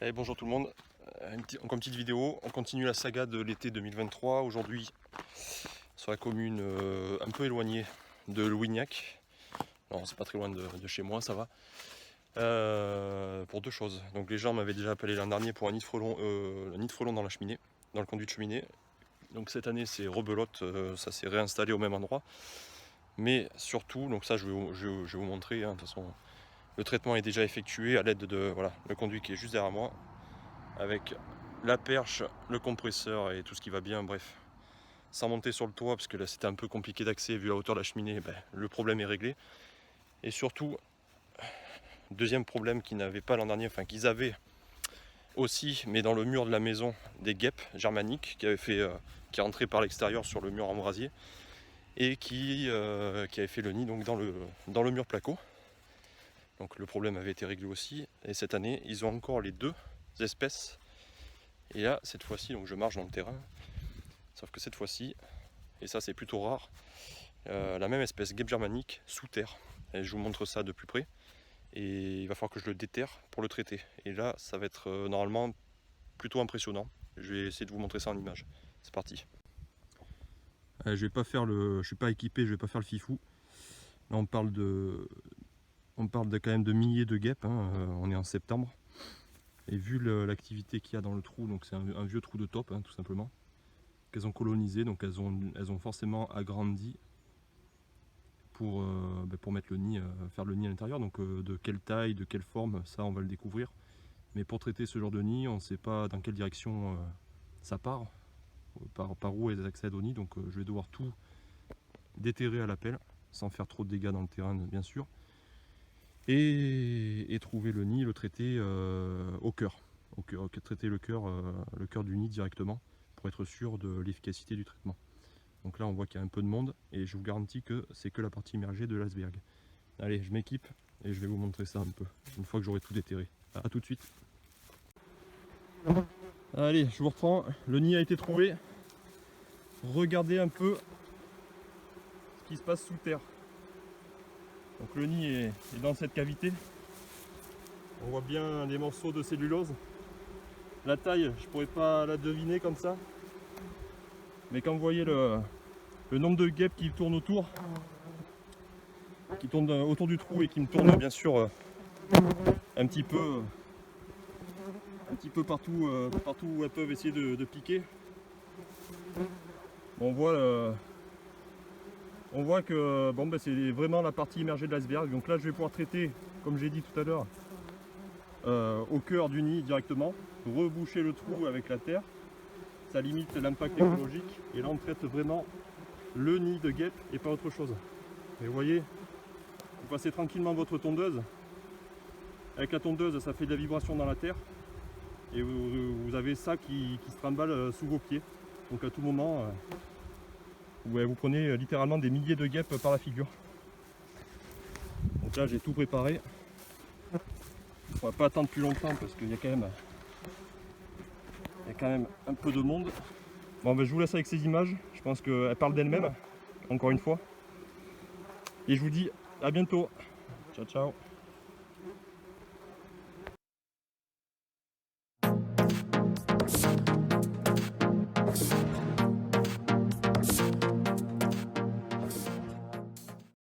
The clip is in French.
Allez, bonjour tout le monde, encore une petite vidéo, on continue la saga de l'été 2023, aujourd'hui sur la commune un peu éloignée de Louignac, non c'est pas très loin de chez moi, ça va, pour deux choses. Donc les gens m'avaient déjà appelé l'an dernier pour un nid de frelons dans la cheminée, dans le conduit de cheminée, donc cette année c'est rebelote, ça s'est réinstallé au même endroit, mais surtout, donc ça je vais vous montrer, hein, de toute façon le traitement est déjà effectué à l'aide de voilà, le conduit qui est juste derrière moi, avec la perche, le compresseur et tout ce qui va bien, bref. Sans monter sur le toit, parce que là c'était un peu compliqué d'accès vu la hauteur de la cheminée, le problème est réglé. Et surtout, deuxième problème qu'ils n'avaient pas l'an dernier, enfin qu'ils avaient aussi, mais dans le mur de la maison, des guêpes germaniques qui rentraient par l'extérieur sur le mur en brasier et qui avaient fait le nid donc dans le mur placo. Donc le problème avait été réglé aussi, et cette année ils ont encore les deux espèces. Et là cette fois-ci, donc je marche dans le terrain, sauf que cette fois-ci, et ça c'est plutôt rare, la même espèce guêpe germanique sous terre. Et je vous montre ça de plus près, et il va falloir que je le déterre pour le traiter. Et là ça va être normalement plutôt impressionnant. Je vais essayer de vous montrer ça en image. C'est parti. Je vais pas faire je suis pas équipé, je vais pas faire le fifou. Là on parle quand même de milliers de guêpes, hein. On est en septembre. Et vu l'activité qu'il y a dans le trou, donc c'est un vieux trou de taupe, hein, tout simplement, qu'elles ont colonisé, donc elles ont forcément agrandi pour mettre le nid, faire le nid à l'intérieur. Donc de quelle taille, de quelle forme, ça on va le découvrir. Mais pour traiter ce genre de nid, on ne sait pas dans quelle direction ça part, par où elles accèdent au nid. Donc je vais devoir tout déterrer à la pelle, sans faire trop de dégâts dans le terrain bien sûr. Et trouver le nid, le traiter au cœur. Traiter le cœur du nid directement pour être sûr de l'efficacité du traitement. Donc là on voit qu'il y a un peu de monde et je vous garantis que c'est que la partie immergée de l'iceberg. Allez, je m'équipe et je vais vous montrer ça un peu, une fois que j'aurai tout déterré. A tout de suite. Allez, je vous reprends, le nid a été trouvé. Regardez un peu ce qui se passe sous terre. Donc le nid est dans cette cavité. On voit bien des morceaux de cellulose. La taille, je pourrais pas la deviner comme ça. Mais quand vous voyez le nombre de guêpes qui tournent autour, du trou et qui me tournent bien sûr un petit peu partout, partout où elles peuvent essayer de piquer. On voit que c'est vraiment la partie immergée de l'iceberg. Donc là je vais pouvoir traiter, comme j'ai dit tout à l'heure, au cœur du nid directement, reboucher le trou avec la terre. Ça limite l'impact écologique. Et là on traite vraiment le nid de guêpe et pas autre chose. Et vous voyez, vous passez tranquillement votre tondeuse. Avec la tondeuse, ça fait de la vibration dans la terre. Et vous avez ça qui se trimballe sous vos pieds. Donc à tout moment, vous prenez littéralement des milliers de guêpes par la figure. Donc là j'ai tout préparé. On va pas attendre plus longtemps parce qu'il y a quand même un peu de monde. Bon, je vous laisse avec ces images. Je pense qu'elles parlent d'elles-mêmes, encore une fois. Et je vous dis à bientôt. Ciao, ciao.